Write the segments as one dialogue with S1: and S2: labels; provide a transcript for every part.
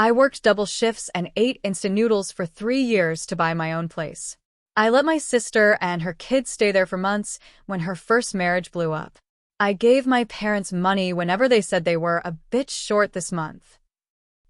S1: I worked double shifts and ate instant noodles for 3 years to buy my own place. I let my sister and her kids stay there for months when her first marriage blew up. I gave my parents money whenever they said they were a bit short this month.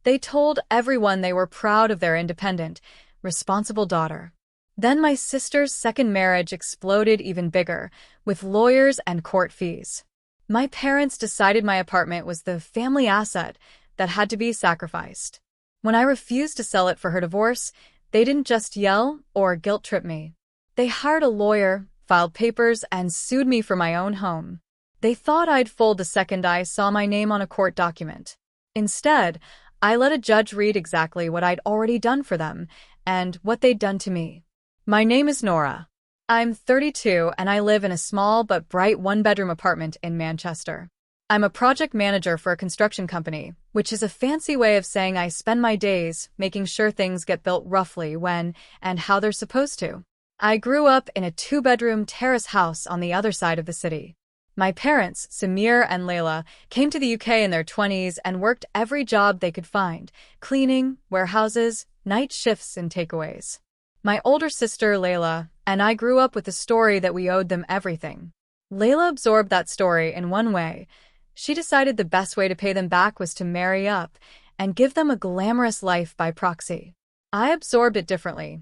S1: They told everyone they were proud of their independent, responsible daughter. Then my sister's second marriage exploded even bigger, with lawyers and court fees. My parents decided my apartment was the family asset that had to be sacrificed. When I refused to sell it for her divorce, they didn't just yell or guilt-trip me. They hired a lawyer, filed papers, and sued me for my own home. They thought I'd fold the second I saw my name on a court document. Instead, I let a judge read exactly what I'd already done for them and what they'd done to me. My name is Nora. I'm 32 and I live in a small but bright one-bedroom apartment in Manchester. I'm a project manager for a construction company, which is a fancy way of saying I spend my days making sure things get built roughly when and how they're supposed to. I grew up in a 2-bedroom terrace house on the other side of the city. My parents, Samir and Layla, came to the UK in their 20s and worked every job they could find: cleaning, warehouses, night shifts, and takeaways. My older sister, Layla, and I grew up with the story that we owed them everything. Layla absorbed that story in one way. She decided the best way to pay them back was to marry up and give them a glamorous life by proxy. I absorbed it differently.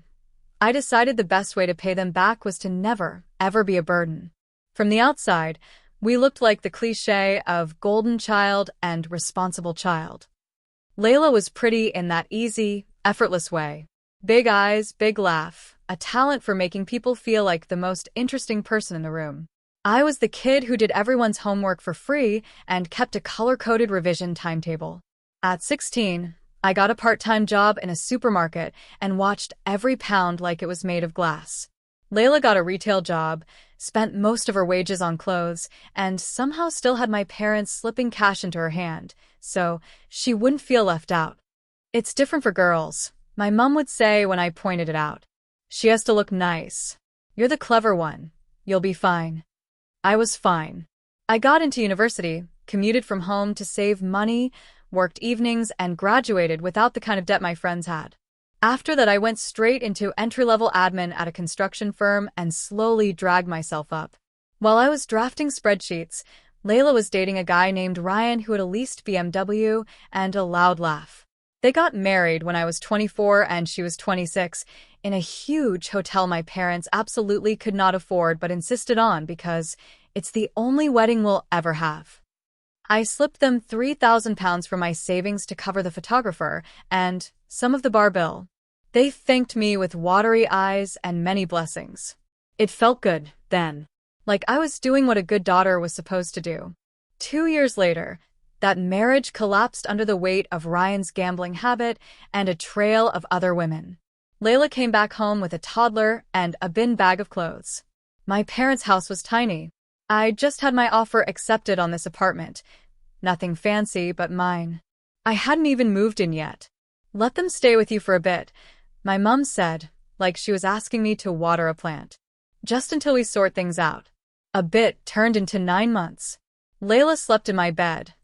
S1: I decided the best way to pay them back was to never, ever be a burden. From the outside, we looked like the cliché of golden child and responsible child. Layla was pretty in that easy, effortless way. Big eyes, big laugh, a talent for making people feel like the most interesting person in the room. I was the kid who did everyone's homework for free and kept a color-coded revision timetable. At 16, I got a part-time job in a supermarket and watched every pound like it was made of glass. Layla got a retail job, spent most of her wages on clothes, and somehow still had my parents slipping cash into her hand, so she wouldn't feel left out. It's different for girls, my mom would say when I pointed it out. She has to look nice. You're the clever one. You'll be fine. I was fine. I got into university, commuted from home to save money, worked evenings, and graduated without the kind of debt my friends had. After that, I went straight into entry-level admin at a construction firm and slowly dragged myself up. While I was drafting spreadsheets, Layla was dating a guy named Ryan who had a leased BMW and a loud laugh. They got married when I was 24 and she was 26 in a huge hotel my parents absolutely could not afford but insisted on because it's the only wedding we'll ever have. I slipped them £3,000 from my savings to cover the photographer and some of the bar bill. They thanked me with watery eyes and many blessings. It felt good, then. Like I was doing what a good daughter was supposed to do. 2 years later, that marriage collapsed under the weight of Ryan's gambling habit and a trail of other women. Layla came back home with a toddler and a bin bag of clothes. My parents' house was tiny. I just had my offer accepted on this apartment. Nothing fancy, but mine. I hadn't even moved in yet. Let them stay with you for a bit, my mom said, like she was asking me to water a plant. Just until we sort things out. A bit turned into 9 months. Layla slept in my bed.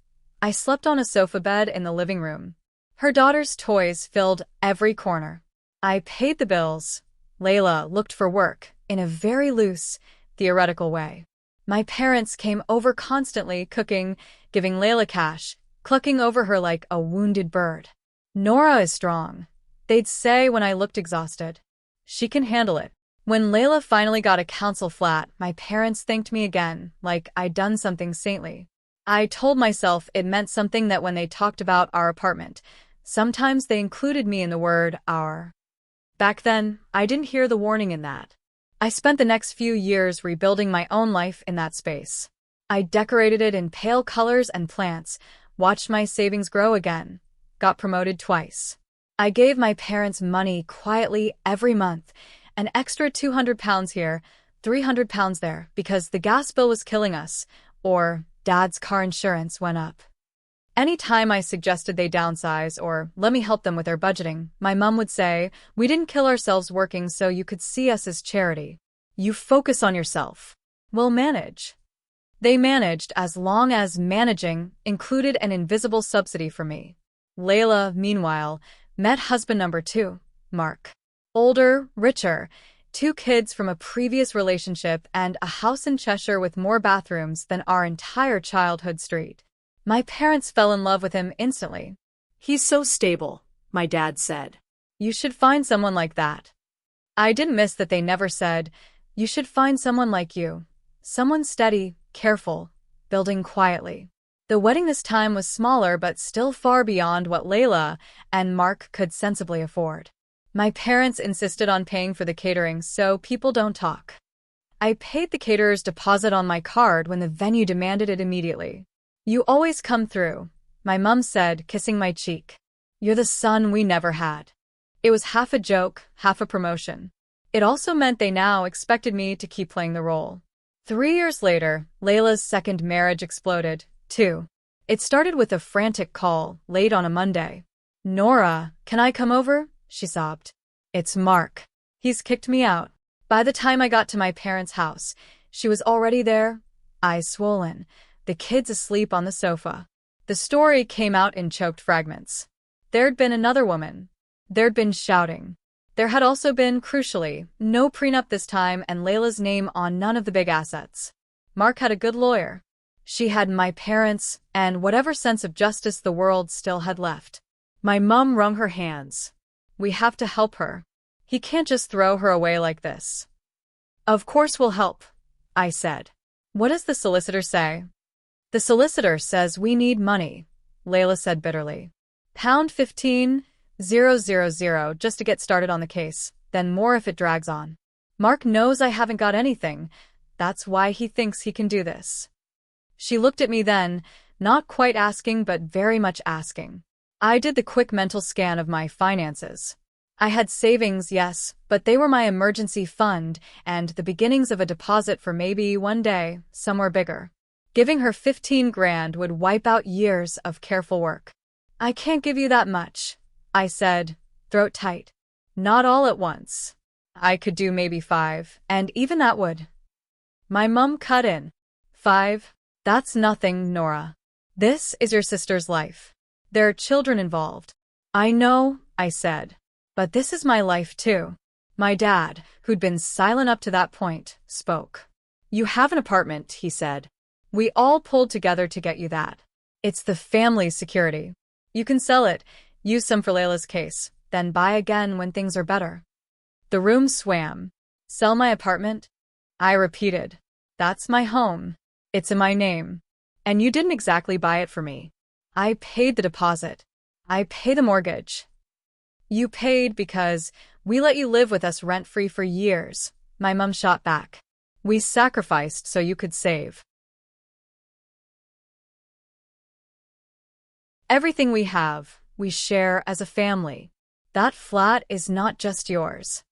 S1: I slept on a sofa bed in the living room. Her daughter's toys filled every corner. I paid the bills. Layla looked for work in a very loose, theoretical way. My parents came over constantly, cooking, giving Layla cash, clucking over her like a wounded bird. Nora is strong, they'd say when I looked exhausted. She can handle it. When Layla finally got a council flat, my parents thanked me again, like I'd done something saintly. I told myself it meant something that when they talked about our apartment, sometimes they included me in the word our. Back then, I didn't hear the warning in that. I spent the next few years rebuilding my own life in that space. I decorated it in pale colors and plants, watched my savings grow again, got promoted twice. I gave my parents money quietly every month, an extra £200 here, £300 there, because the gas bill was killing us, or Dad's car insurance went up. Any time I suggested they downsize or let me help them with their budgeting, my mom would say, "We didn't kill ourselves working so you could see us as charity. You focus on yourself. We'll manage." They managed as long as managing included an invisible subsidy for me. Layla, meanwhile, met husband number two, Mark. Older, richer, two kids from a previous relationship and a house in Cheshire with more bathrooms than our entire childhood street. My parents fell in love with him instantly.
S2: He's so stable, my dad said.
S1: You should find someone like that. I didn't miss that they never said, you should find someone like you. Someone steady, careful, building quietly. The wedding this time was smaller but still far beyond what Layla and Mark could sensibly afford. My parents insisted on paying for the catering so people don't talk. I paid the caterer's deposit on my card when the venue demanded it immediately. You always come through, my mum said, kissing my cheek. You're the son we never had. It was half a joke, half a promotion. It also meant they now expected me to keep playing the role. 3 years later, Layla's second marriage exploded, too. It started with a frantic call, late on a Monday. Nora, can I come over? She sobbed. It's Mark. He's kicked me out. By the time I got to my parents' house, she was already there, eyes swollen, the kids asleep on the sofa. The story came out in choked fragments. There'd been another woman. There'd been shouting. There had also been, crucially, no prenup this time and Layla's name on none of the big assets. Mark had a good lawyer. She had my parents and whatever sense of justice the world still had left. My mum wrung her hands. We have to help her. He can't just throw her away like this. Of course we'll help, I said. What does the solicitor say? The solicitor says we need money, Layla said bitterly. £15,000 just to get started on the case, then more if it drags on. Mark knows I haven't got anything. That's why he thinks he can do this. She looked at me then, not quite asking but very much asking. I did the quick mental scan of my finances. I had savings, yes, but they were my emergency fund and the beginnings of a deposit for maybe one day, somewhere bigger. Giving her 15 grand would wipe out years of careful work. I can't give you that much, I said, throat tight. Not all at once. I could do maybe 5, and even that would. My mum cut in. 5? That's nothing, Nora. This is your sister's life. There are children involved. I know, I said. But this is my life too. My dad, who'd been silent up to that point, spoke. You have an apartment, he said. We all pulled together to get you that. It's the family's security. You can sell it, use some for Layla's case, then buy again when things are better. The room swam. Sell my apartment? I repeated. That's my home. It's in my name. And you didn't exactly buy it for me. I paid the deposit. I pay the mortgage. You paid because we let you live with us rent-free for years, my mum shot back. We sacrificed so you could save. Everything we have, we share as a family. That flat is not just yours.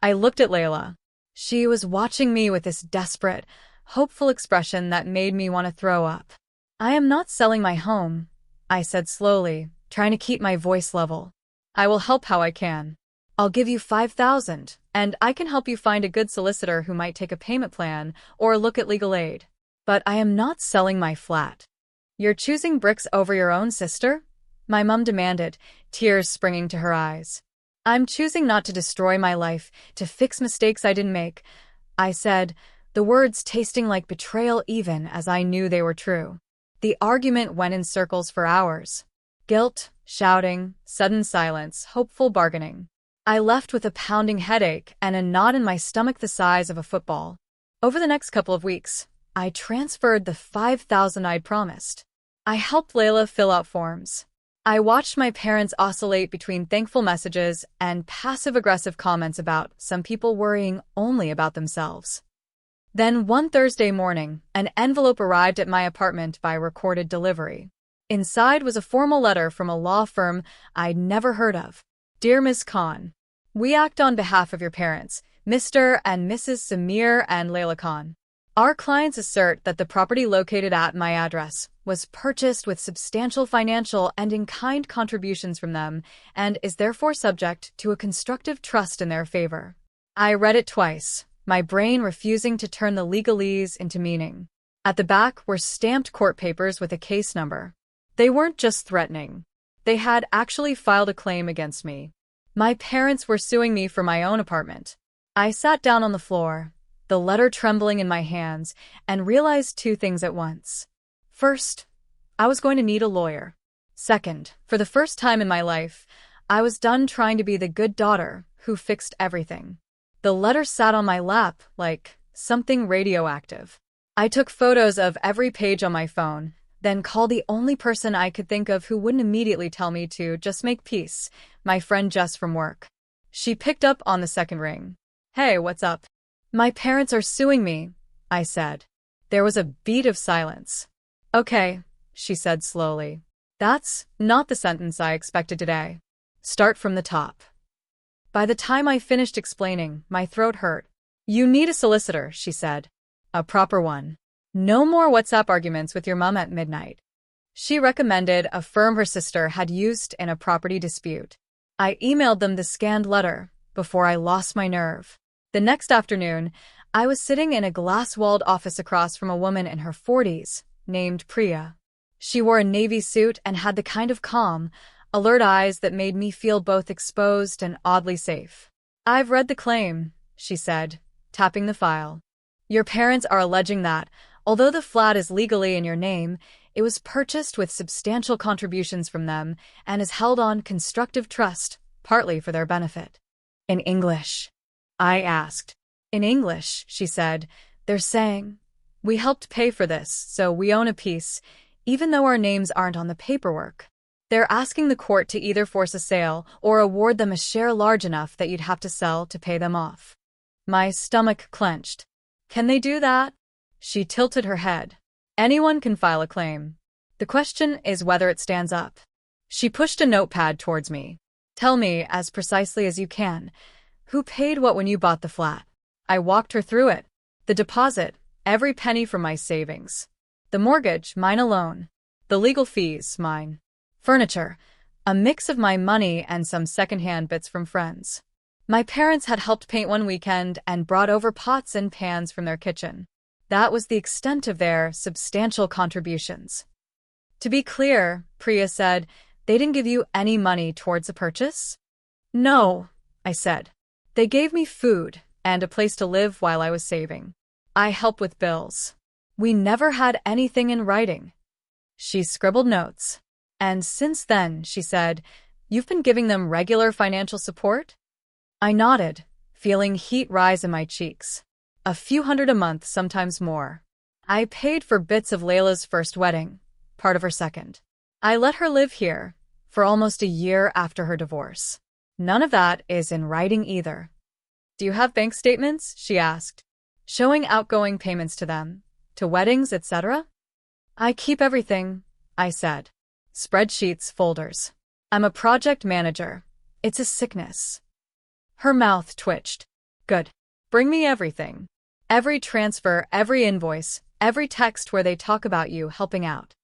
S1: I looked at Layla. She was watching me with this desperate, hopeful expression that made me want to throw up. I am not selling my home, I said slowly, trying to keep my voice level. I will help how I can. I'll give you 5,000, and I can help you find a good solicitor who might take a payment plan or look at legal aid. But I am not selling my flat. You're choosing bricks over your own sister? My mum demanded, tears springing to her eyes. I'm choosing not to destroy my life, to fix mistakes I didn't make, I said, the words tasting like betrayal even as I knew they were true. The argument went in circles for hours. Guilt, shouting, sudden silence, hopeful bargaining. I left with a pounding headache and a knot in my stomach the size of a football. Over the next couple of weeks, I transferred the 5,000 I'd promised. I helped Layla fill out forms. I watched my parents oscillate between thankful messages and passive-aggressive comments about some people worrying only about themselves. Then one Thursday morning, an envelope arrived at my apartment by recorded delivery. Inside was a formal letter from a law firm I'd never heard of. Dear Ms. Khan, we act on behalf of your parents, Mr. and Mrs. Samir and Layla Khan. Our clients assert that the property located at my address was purchased with substantial financial and in-kind contributions from them and is therefore subject to a constructive trust in their favor. I read it twice, my brain refusing to turn the legalese into meaning. At the back were stamped court papers with a case number. They weren't just threatening. They had actually filed a claim against me. My parents were suing me for my own apartment. I sat down on the floor, the letter trembling in my hands, and realized two things at once. First, I was going to need a lawyer. Second, for the first time in my life, I was done trying to be the good daughter who fixed everything. The letter sat on my lap like something radioactive. I took photos of every page on my phone, then called the only person I could think of who wouldn't immediately tell me to just make peace, my friend Jess from work. She picked up on the second ring. "Hey, what's up?" "My parents are suing me," I said. There was a beat of silence. "Okay," she said slowly. "That's not the sentence I expected today. Start from the top." By the time I finished explaining, my throat hurt. "You need a solicitor," she said. "A proper one. No more WhatsApp arguments with your mom at midnight." She recommended a firm her sister had used in a property dispute. I emailed them the scanned letter before I lost my nerve. The next afternoon, I was sitting in a glass-walled office across from a woman in her 40s, named Priya. She wore a navy suit and had the kind of calm, alert eyes that made me feel both exposed and oddly safe. "I've read the claim," she said, tapping the file. "Your parents are alleging that, although the flat is legally in your name, it was purchased with substantial contributions from them and is held on constructive trust, partly for their benefit." "In English?" I asked. "In English," she said. "They're saying, we helped pay for this, so we own a piece, even though our names aren't on the paperwork. They're asking the court to either force a sale or award them a share large enough that you'd have to sell to pay them off." My stomach clenched. "Can they do that?" She tilted her head. "Anyone can file a claim. The question is whether it stands up." She pushed a notepad towards me. "Tell me, as precisely as you can, who paid what when you bought the flat?" I walked her through it. The deposit, every penny from my savings. The mortgage, mine alone. The legal fees, mine. Furniture, a mix of my money and some secondhand bits from friends. My parents had helped paint one weekend and brought over pots and pans from their kitchen. That was the extent of their substantial contributions. "To be clear," Priya said, "they didn't give you any money towards the purchase?" "No," I said. "They gave me food and a place to live while I was saving. I helped with bills. We never had anything in writing." She scribbled notes. "And since then," she said, "you've been giving them regular financial support?" I nodded, feeling heat rise in my cheeks. "A few hundred a month, sometimes more. I paid for bits of Layla's first wedding, part of her second. I let her live here for almost a year after her divorce. None of that is in writing either." "Do you have bank statements?" she asked. "Showing outgoing payments to them, to weddings, etc.? "I keep everything," I said. "Spreadsheets, folders. I'm a project manager. It's a sickness." Her mouth twitched. "Good. Bring me everything. Every transfer, every invoice, every text where they talk about you helping out."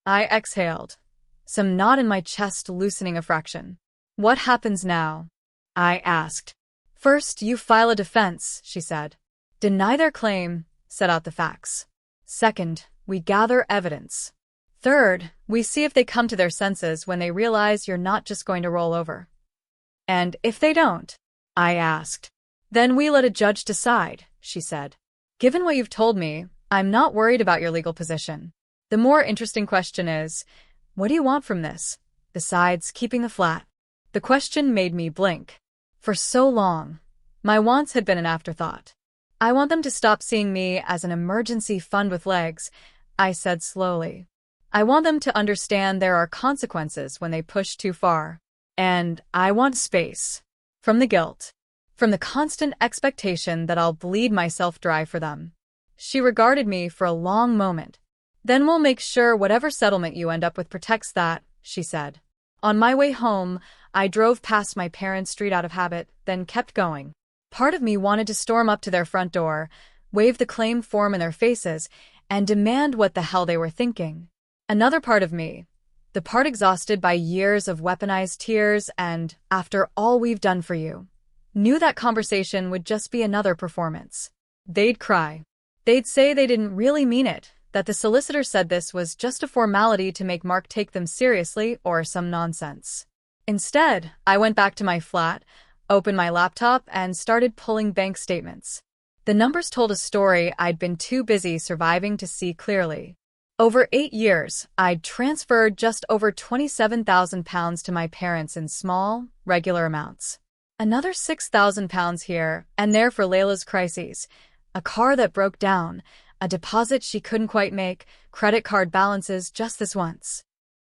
S1: I exhaled, some knot in my chest loosening a fraction. "What happens now?" I asked. "First, you file a defense," she said. "Deny their claim, set out the facts. Second, we gather evidence. Third, we see if they come to their senses when they realize you're not just going to roll over." "And if they don't?" I asked. "Then we let a judge decide," she said. "Given what you've told me, I'm not worried about your legal position. The more interesting question is, what do you want from this, besides keeping the flat?" The question made me blink. For so long, my wants had been an afterthought. "I want them to stop seeing me as an emergency fund with legs," I said slowly. "I want them to understand there are consequences when they push too far. And I want space. From the guilt. From the constant expectation that I'll bleed myself dry for them." She regarded me for a long moment. "Then we'll make sure whatever settlement you end up with protects that," she said. On my way home, I drove past my parents' street out of habit, then kept going. Part of me wanted to storm up to their front door, wave the claim form in their faces, and demand what the hell they were thinking. Another part of me, the part exhausted by years of weaponized tears and "after all we've done for you," knew that conversation would just be another performance. They'd cry. They'd say they didn't really mean it, that the solicitor said this was just a formality to make Mark take them seriously or some nonsense. Instead, I went back to my flat, opened my laptop, and started pulling bank statements. The numbers told a story I'd been too busy surviving to see clearly. Over 8 years, I'd transferred just over £27,000 to my parents in small, regular amounts. Another £6,000 here and there for Layla's crises, a car that broke down, a deposit she couldn't quite make, credit card balances just this once.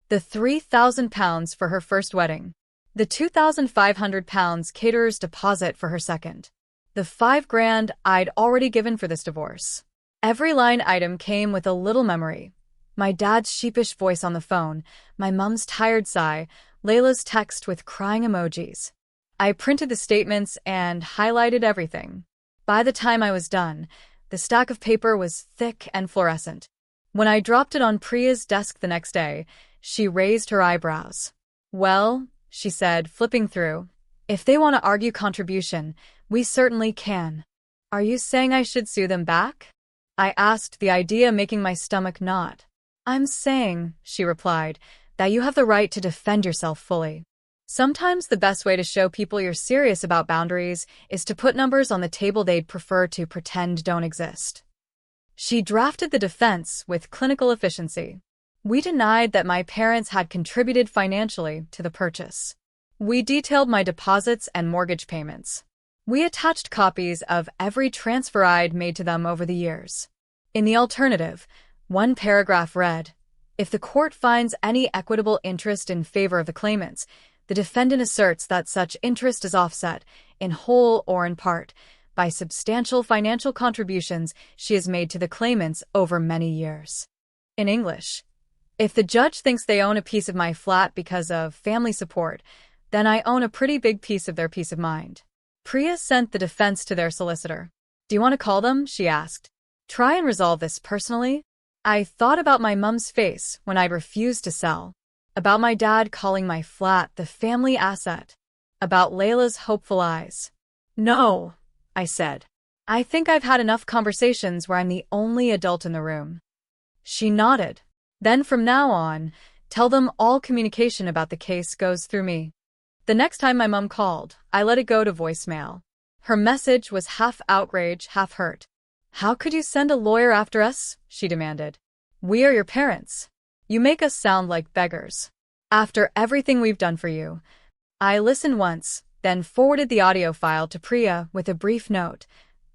S1: The £3,000 for her first wedding. The £2,500 caterer's deposit for her second. The $5,000 I'd already given for this divorce. Every line item came with a little memory. My dad's sheepish voice on the phone, my mom's tired sigh, Layla's text with crying emojis. I printed the statements and highlighted everything. By the time I was done, the stack of paper was thick and fluorescent. When I dropped it on Priya's desk the next day, she raised her eyebrows. "Well," she said, flipping through, "if they want to argue contribution, we certainly can." "Are you saying I should sue them back?" I asked, the idea making my stomach knot. "I'm saying," she replied, "that you have the right to defend yourself fully. Sometimes the best way to show people you're serious about boundaries is to put numbers on the table they'd prefer to pretend don't exist." She drafted the defense with clinical efficiency. We denied that my parents had contributed financially to the purchase. We detailed my deposits and mortgage payments. We attached copies of every transfer I'd made to them over the years. In the alternative, one paragraph read, "If the court finds any equitable interest in favor of the claimants, the defendant asserts that such interest is offset, in whole or in part, by substantial financial contributions she has made to the claimants over many years." In English, if the judge thinks they own a piece of my flat because of family support, then I own a pretty big piece of their peace of mind. Priya sent the defense to their solicitor. "Do you want to call them?" she asked. "Try and resolve this personally?" I thought about my mum's face when I'd refused to sell. About my dad calling my flat the family asset. About Layla's hopeful eyes. "No," I said. "I think I've had enough conversations where I'm the only adult in the room." She nodded. "Then from now on, tell them all communication about the case goes through me." The next time my mum called, I let it go to voicemail. Her message was half outrage, half hurt. "How could you send a lawyer after us?" she demanded. "We are your parents. You make us sound like beggars. After everything we've done for you." I listened once, then forwarded the audio file to Priya with a brief note,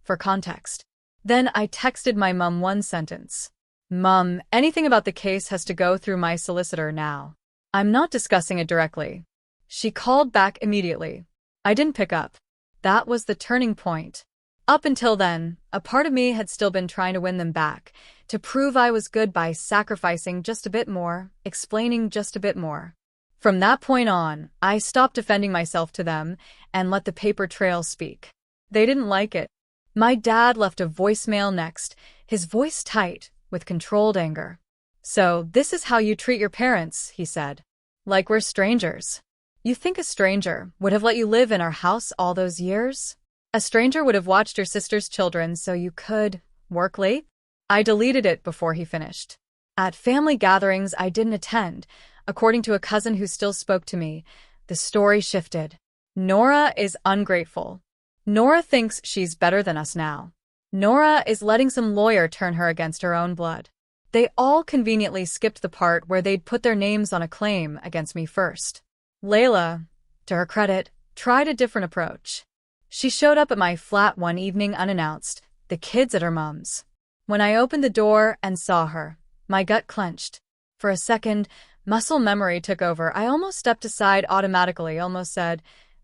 S1: for context. Then I texted my mum one sentence. "Mum, anything about the case has to go through my solicitor now. I'm not discussing it directly." She called back immediately. I didn't pick up. That was the turning point. Up until then, a part of me had still been trying to win them back, to prove I was good by sacrificing just a bit more, explaining just a bit more. From that point on, I stopped defending myself to them and let the paper trail speak. They didn't like it. My dad left a voicemail next, his voice tight, with controlled anger. "So this is how you treat your parents," he said. "Like we're strangers. You think a stranger would have let you live in our house all those years? A stranger would have watched your sister's children so you could work late?" I deleted it before he finished. At family gatherings I didn't attend, according to a cousin who still spoke to me, the story shifted. "Nora is ungrateful. Nora thinks she's better than us now. Nora is letting some lawyer turn her against her own blood." They all conveniently skipped the part where they'd put their names on a claim against me first. Layla, to her credit, tried a different approach. She showed up at my flat one evening unannounced, the kids at her mom's. When I opened the door and saw her, my gut clenched. For a second, muscle memory took over. I almost stepped aside automatically, almost said,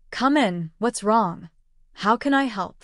S1: "Come in, what's wrong? How can I help?"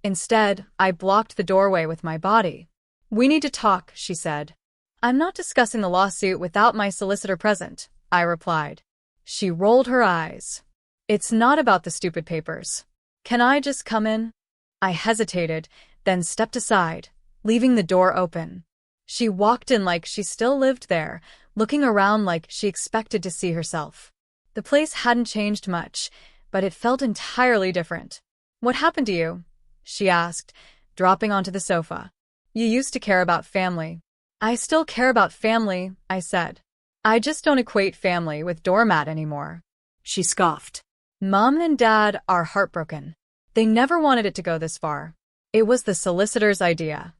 S1: Instead, I blocked the doorway with my body. "We need to talk," she said. "I'm not discussing the lawsuit without my solicitor present," I replied. She rolled her eyes. "It's not about the stupid papers. Can I just come in?" I hesitated, then stepped aside, leaving the door open. She walked in like she still lived there, looking around like she expected to see herself. The place hadn't changed much, but it felt entirely different. "What happened to you?" she asked, dropping onto the sofa. "You used to care about family." I still care about family, I said. I just don't equate family with doormat anymore.
S2: She scoffed.
S1: Mom and Dad are heartbroken. They never wanted it to go this far. It was the solicitor's idea.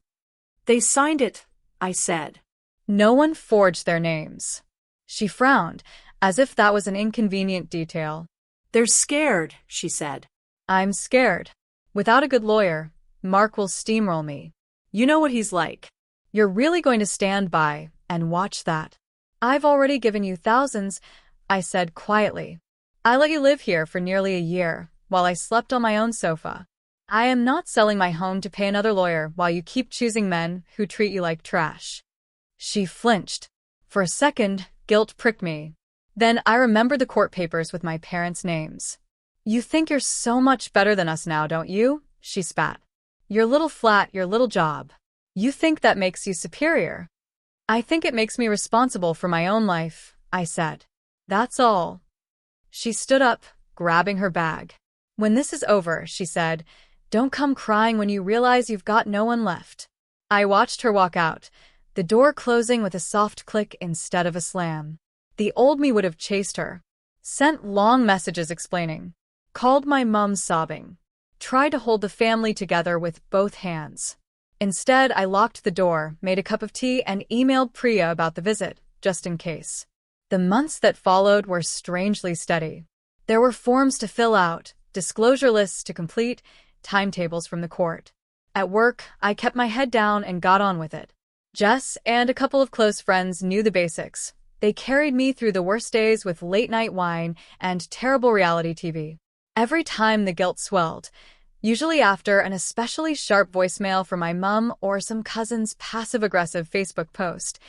S2: They signed it, I said.
S1: No one forged their names. She frowned, as if that was an inconvenient detail.
S2: They're scared, she said.
S1: I'm scared. Without a good lawyer, Mark will steamroll me.
S2: You know what he's like.
S1: You're really going to stand by and watch that? I've already given you thousands, I said quietly. I let you live here for nearly a year, while I slept on my own sofa. I am not selling my home to pay another lawyer while you keep choosing men who treat you like trash. She flinched. For a second, guilt pricked me. Then I remembered the court papers with my parents' names. You think you're so much better than us now, don't you? She spat. Your little flat, your little job. You think that makes you superior. I think it makes me responsible for my own life, I said. That's all. She stood up, grabbing her bag. When this is over, she said, don't come crying when you realize you've got no one left. I watched her walk out, the door closing with a soft click instead of a slam. The old me would have chased her, sent long messages explaining, called my mum sobbing, tried to hold the family together with both hands. Instead, I locked the door, made a cup of tea, and emailed Priya about the visit, just in case. The months that followed were strangely steady. There were forms to fill out, disclosure lists to complete, timetables from the court. At work, I kept my head down and got on with it. Jess and a couple of close friends knew the basics. They carried me through the worst days with late-night wine and terrible reality TV. Every time the guilt swelled, usually after an especially sharp voicemail from my mum or some cousin's passive-aggressive Facebook post,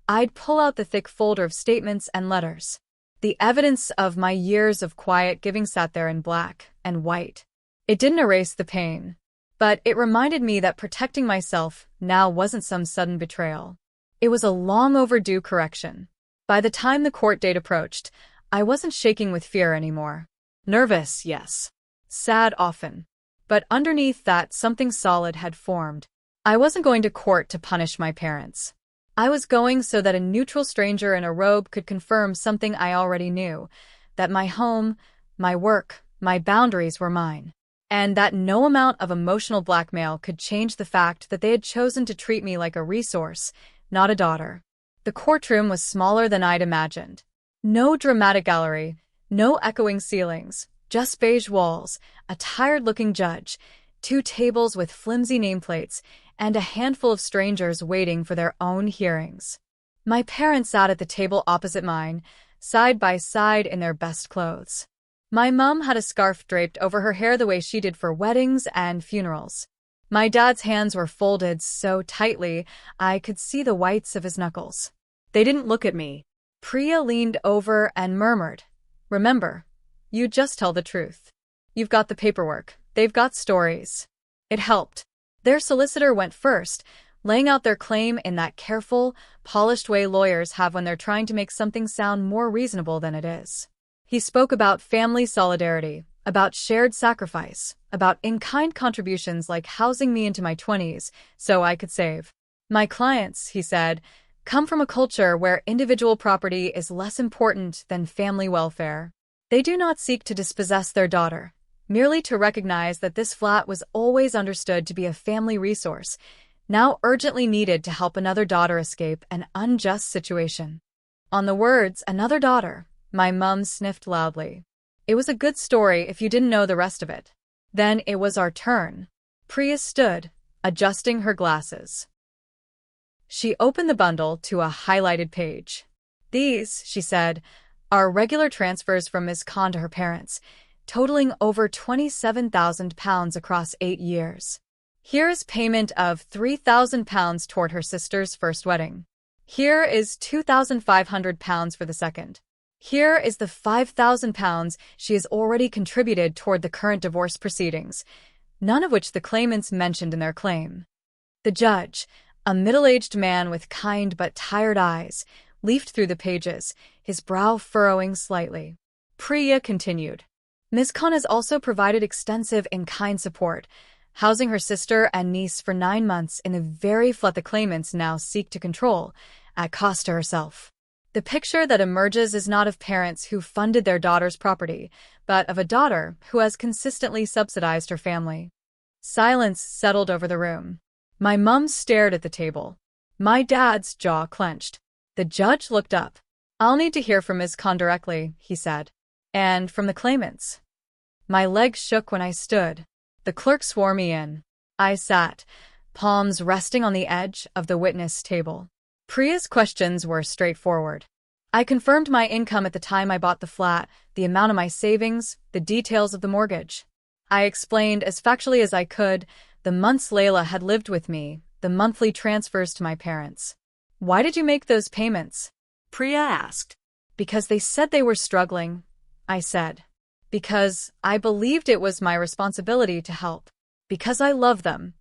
S1: I'd pull out the thick folder of statements and letters. The evidence of my years of quiet giving sat there in black and white. It didn't erase the pain, but it reminded me that protecting myself now wasn't some sudden betrayal. It was a long overdue correction. By the time the court date approached, I wasn't shaking with fear anymore. Nervous, yes. Sad often. But underneath that, something solid had formed. I wasn't going to court to punish my parents. I was going so that a neutral stranger in a robe could confirm something I already knew, that my home, my work, my boundaries were mine, and that no amount of emotional blackmail could change the fact that they had chosen to treat me like a resource, not a daughter. The courtroom was smaller than I'd imagined. No dramatic gallery, no echoing ceilings, just beige walls, a tired-looking judge, 2 tables with flimsy nameplates, and a handful of strangers waiting for their own hearings. My parents sat at the table opposite mine, side by side in their best clothes. My mum had a scarf draped over her hair the way she did for weddings and funerals. My dad's hands were folded so tightly I could see the whites of his knuckles. They didn't look at me. Priya leaned over and murmured, "Remember, you just tell the truth. You've got the paperwork. They've got stories." It helped. Their solicitor went first, laying out their claim in that careful, polished way lawyers have when they're trying to make something sound more reasonable than it is. He spoke about family solidarity, about shared sacrifice, about in-kind contributions like housing me into my 20s so I could save. My clients, he said, come from a culture where individual property is less important than family welfare. They do not seek to dispossess their daughter, merely to recognize that this flat was always understood to be a family resource, now urgently needed to help another daughter escape an unjust situation. On the words, another daughter, my mum sniffed loudly. It was a good story if you didn't know the rest of it. Then it was our turn. Priya stood, adjusting her glasses. She opened the bundle to a highlighted page. These, she said, are regular transfers from Ms. Khan to her parents, totaling over £27,000 across 8 years. Here is payment of £3,000 toward her sister's first wedding. Here is £2,500 for the second. Here is the £5,000 she has already contributed toward the current divorce proceedings, none of which the claimants mentioned in their claim. The judge, a middle-aged man with kind but tired eyes, leafed through the pages, his brow furrowing slightly. Priya continued. Ms. Khan has also provided extensive in-kind support, housing her sister and niece for 9 months in the very flat the claimants now seek to control, at cost to herself. The picture that emerges is not of parents who funded their daughter's property, but of a daughter who has consistently subsidized her family. Silence settled over the room. My mom stared at the table. My dad's jaw clenched. The judge looked up. "I'll need to hear from Ms. Khan directly," he said. "And from the claimants." My legs shook when I stood. The clerk swore me in. I sat, palms resting on the edge of the witness table. Priya's questions were straightforward. I confirmed my income at the time I bought the flat, the amount of my savings, the details of the mortgage. I explained as factually as I could the months Layla had lived with me, the monthly transfers to my parents. "Why did you make those payments?"
S2: Priya asked.
S1: "Because they said they were struggling," I said. "Because I believed it was my responsibility to help. Because I love them."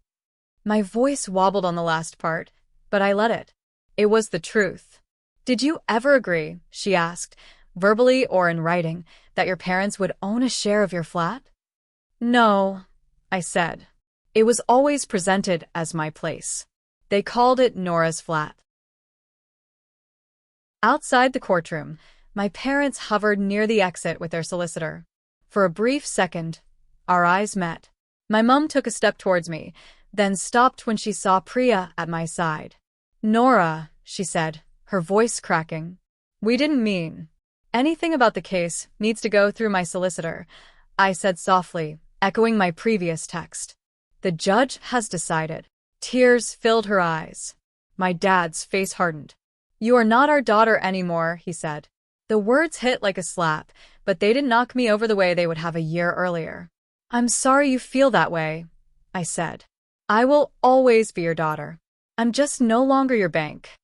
S1: My voice wobbled on the last part, but I let it. It was the truth. "Did you ever agree," she asked, verbally or in writing, "that your parents would own a share of your flat?" "No," I said. "It was always presented as my place. They called it Nora's flat." Outside the courtroom, my parents hovered near the exit with their solicitor. For a brief second, our eyes met. My mom took a step towards me, then stopped when she saw Priya at my side. "Nora," she said, her voice cracking. "We didn't mean. Anything about the case needs to go through my solicitor," I said softly, echoing my previous text. "The judge has decided." Tears filled her eyes. My dad's face hardened. "You are not our daughter anymore," he said. The words hit like a slap, but they didn't knock me over the way they would have a year earlier. "I'm sorry you feel that way," I said. "I will always be your daughter. I'm just no longer your bank."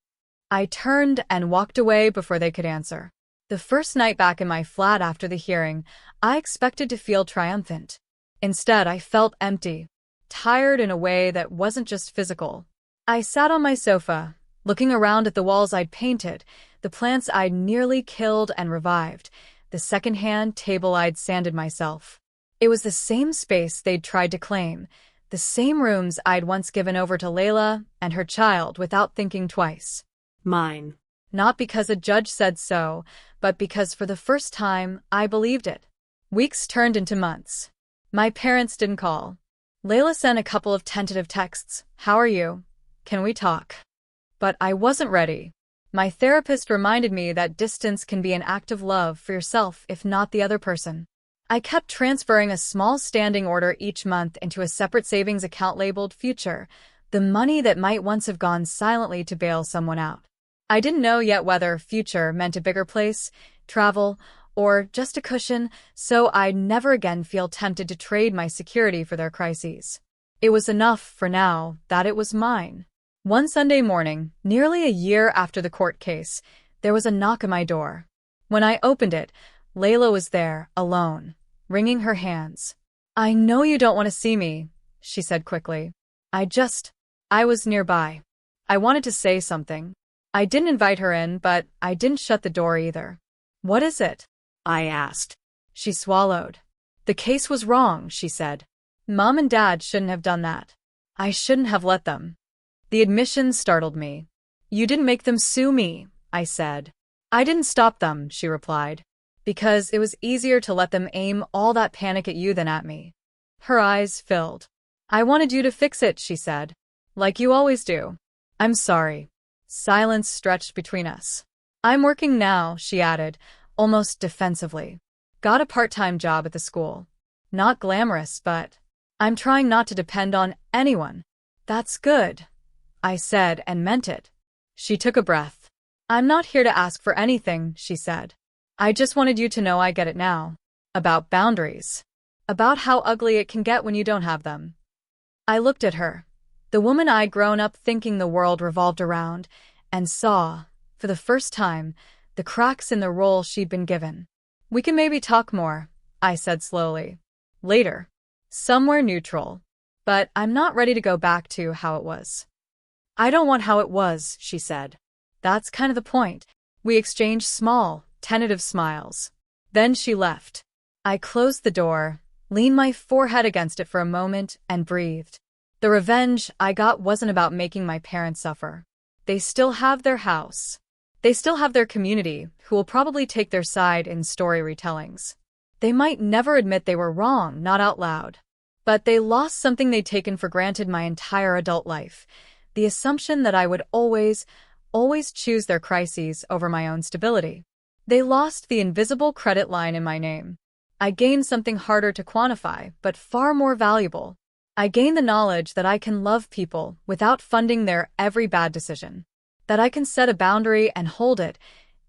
S1: I turned and walked away before they could answer. The first night back in my flat after the hearing, I expected to feel triumphant. Instead, I felt empty, tired in a way that wasn't just physical. I sat on my sofa, looking around at the walls I'd painted, the plants I'd nearly killed and revived, the second-hand table I'd sanded myself. It was the same space they'd tried to claim, the same rooms I'd once given over to Layla and her child without thinking twice.
S2: Mine.
S1: Not because a judge said so, but because for the first time, I believed it. Weeks turned into months. My parents didn't call. Layla sent a couple of tentative texts. "How are you? Can we talk?" But I wasn't ready. My therapist reminded me that distance can be an act of love for yourself if not the other person. I kept transferring a small standing order each month into a separate savings account labeled Future, the money that might once have gone silently to bail someone out. I didn't know yet whether Future meant a bigger place, travel, or just a cushion, so I'd never again feel tempted to trade my security for their crises. It was enough, for now, that it was mine. One Sunday morning, nearly a year after the court case, there was a knock at my door. When I opened it, Layla was there, alone, wringing her hands. "I know you don't want to see me," she said quickly. I was nearby. I wanted to say something. I didn't invite her in, but I didn't shut the door either. "What is it?" I asked. She swallowed. "The case was wrong," she said. "Mom and Dad shouldn't have done that. I shouldn't have let them." The admission startled me. "You didn't make them sue me," I said. "I didn't stop them," she replied, "because it was easier to let them aim all that panic at you than at me." Her eyes filled. "I wanted you to fix it," she said. "Like you always do." "I'm sorry." Silence stretched between us. "I'm working now," she added, almost defensively. "Got a part-time job at the school. Not glamorous, but I'm trying not to depend on anyone." "That's good," I said, and meant it. She took a breath. "I'm not here to ask for anything," she said. "I just wanted you to know I get it now. About boundaries. About how ugly it can get when you don't have them." I looked at her, the woman I'd grown up thinking the world revolved around, and saw, for the first time, the cracks in the role she'd been given. "We can maybe talk more," I said slowly. "Later. Somewhere neutral. But I'm not ready to go back to how it was." "I don't want how it was," she said. "That's kind of the point." We exchanged small, tentative smiles. Then she left. I closed the door, leaned my forehead against it for a moment, and breathed. The revenge I got wasn't about making my parents suffer. They still have their house. They still have their community, who will probably take their side in story retellings. They might never admit they were wrong, not out loud. But they lost something they'd taken for granted my entire adult life, the assumption that I would always choose their crises over my own stability. They lost the invisible credit line in my name. I gained something harder to quantify, but far more valuable. I gained the knowledge that I can love people without funding their every bad decision. That I can set a boundary and hold it,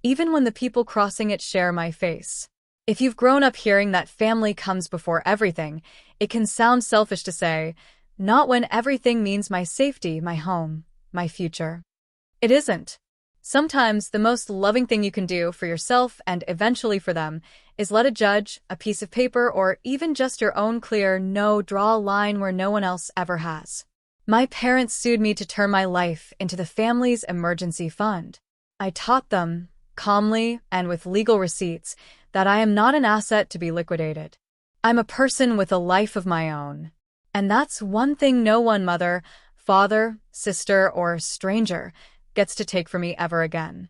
S1: even when the people crossing it share my face. If you've grown up hearing that family comes before everything, it can sound selfish to say, not when everything means my safety, my home, my future. It isn't. Sometimes the most loving thing you can do for yourself and eventually for them is let a judge, a piece of paper, or even just your own clear no draw a line where no one else ever has. My parents sued me to turn my life into the family's emergency fund. I taught them, calmly and with legal receipts, that I am not an asset to be liquidated. I'm a person with a life of my own. And that's one thing no one mother, father, sister, or stranger gets to take from me ever again.